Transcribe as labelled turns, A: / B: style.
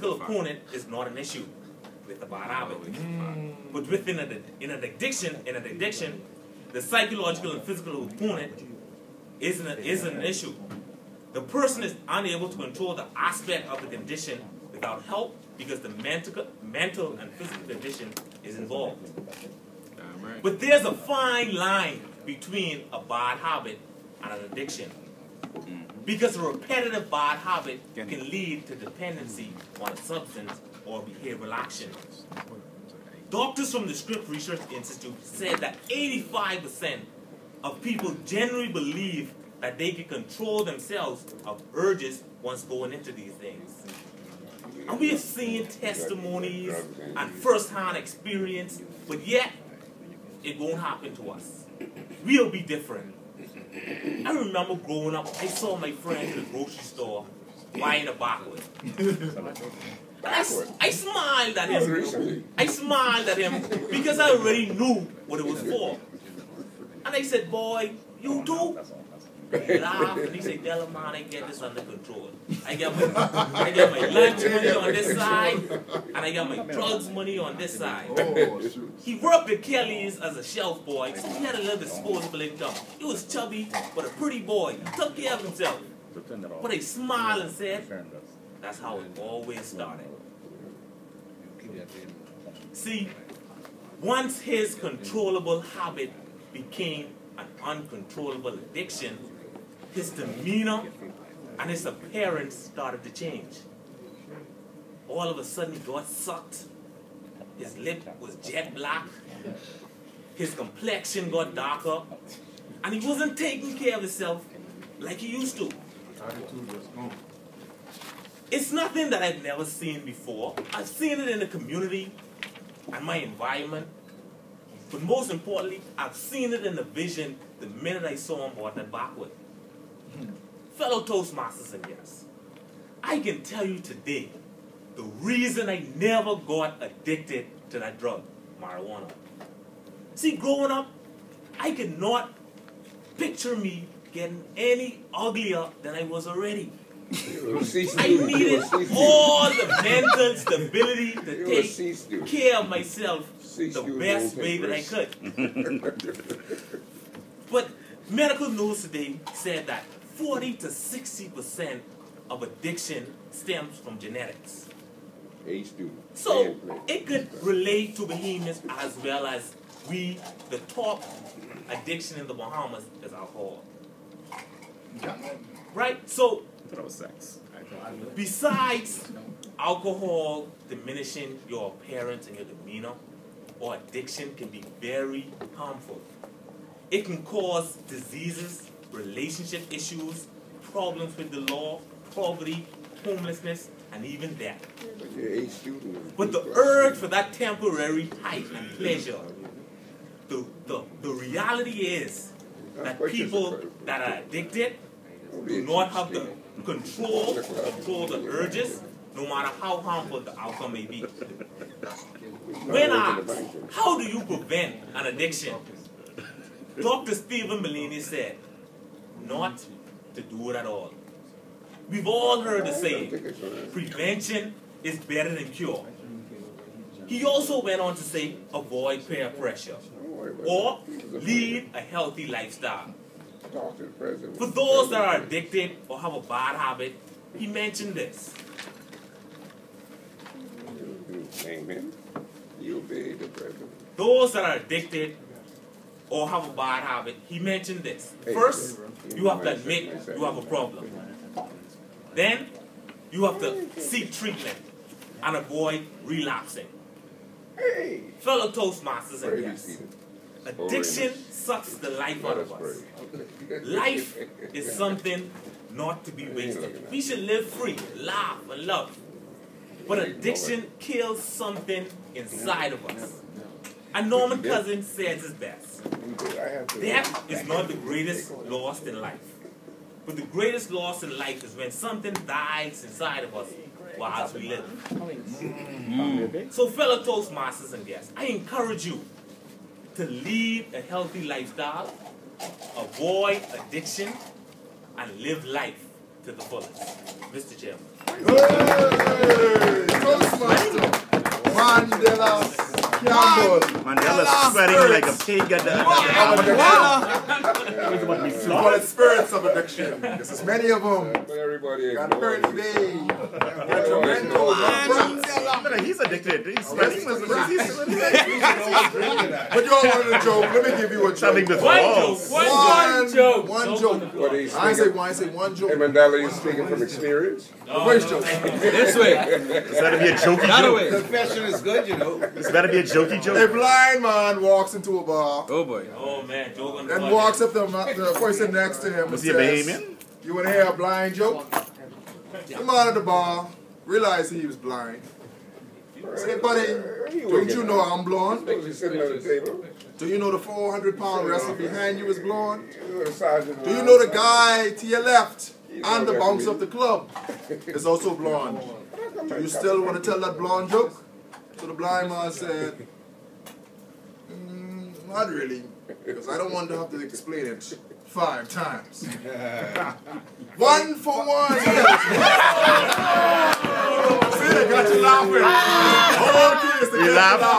A: physical opponent is not an issue with a bad habit. But within an addiction, the psychological and physical opponent isn't an issue. The person is unable to control the aspect of the condition without help because the mental and physical condition is involved.
B: Right.
A: But there's a fine line between a bad habit and an addiction. Because a repetitive bad habit can lead to dependency on a substance or behavioral action. Doctors from the Scripps Research Institute said that 85% of people generally believe that they can control themselves of urges once going into these things. And we have seen testimonies and first-hand experience, but yet it won't happen to us. We'll be different. I remember growing up, I saw my friend in the grocery store buying a backward. I smiled at him. I smiled at him because I already knew what it was for. And I said, boy, you too? He laughed and he said, tell him, man, I get this under control. I get my lunch money on this side, and I got my drugs money on this side. He worked at Kelly's as a shelf boy, so he had a little disposable income. He was chubby, but a pretty boy. He took care of himself. But I smiled and said, that's how it always started. See, once his controllable habit became an uncontrollable addiction, his demeanor and his appearance started to change. All of a sudden, he got sucked. His lip was jet black. His complexion got darker. And he wasn't taking care of himself like he used to. It's nothing that I've never seen before. I've seen it in the community and my environment. But most importantly, I've seen it in the vision the minute I saw him on that backward. Fellow Toastmasters and guests, I can tell you today the reason I never got addicted to that drug, marijuana. See, growing up, I could not picture me getting any uglier than I was already. I needed all the mental stability to take care of myself the best way that I could. But medical news today said that 40 to 60% of addiction stems from genetics. So it could relate to behemoths as well as the top addiction in the Bahamas is alcohol. Right? So besides alcohol diminishing your appearance and your demeanor, or addiction can be very harmful. It can cause diseases, relationship issues, problems with the law, poverty, homelessness, and even death. But the urge for that temporary height and pleasure, the reality is that people that are addicted do not have the control to control the urges, no matter how harmful the outcome may be. When asked, how do you prevent an addiction? Dr. Stephen Bellini said, not to do it at all. We've all heard the saying, prevention is better than cure. He also went on to say, avoid peer pressure, or lead a healthy lifestyle. For those that are addicted or have a bad habit, he mentioned this.
C: Amen. You obey the president.
A: Those that are addicted or have a bad habit, he mentioned this. First, you have to admit you have a problem. Then, you have to seek treatment and avoid relapsing. Fellow Toastmasters and guests, addiction sucks the life out of us. Life is something not to be wasted. We should live free, laugh, and love. But addiction kills something inside of us. And Norman Cousins says it best. Death is not the greatest loss in life. But the greatest loss in life is when something dies inside of us while we live. So fellow Toastmasters and guests, I encourage you to lead a healthy lifestyle, avoid addiction, and live life to the fullest. Mr. Chairman.
B: called
D: Mandela sweating like a pig at the
B: We call it spirits of addiction. There's many of them.
C: But everybody
B: Got birthday.
D: He's addicted. He's sweating.
B: But you all wanted a joke. Let me give you a joke. One joke.
C: What he's
B: I say one joke.
C: Hey, Mandela, he's speaking from experience.
B: Which joke?
E: This way.
D: It's better be a jokey
E: That way.
D: joke.
E: Confession is good, you know.
D: It's better be a jokey
B: A
D: joke.
B: blind man walks into a bar
E: Oh boy.
A: Oh man, joke on the
B: and walks up to the person next to him and
D: Was he a
B: says,
D: Bahamian?
B: "You want to hear a blind joke?" The man at the bar realized he was blind. Say, buddy, don't you know I'm blonde?
C: He's sitting on the table.
B: Do you know the 400-pound wrestler behind you is blonde?
C: Sergeant
B: Do you know the guy to your left and the bounce of the club is also blonde? Do you still want to tell that blonde joke? So the blind man said, not really, because I don't want to have to explain it 5 times. 1 for 1. See, they got you laughing. All kids, they got you laughing.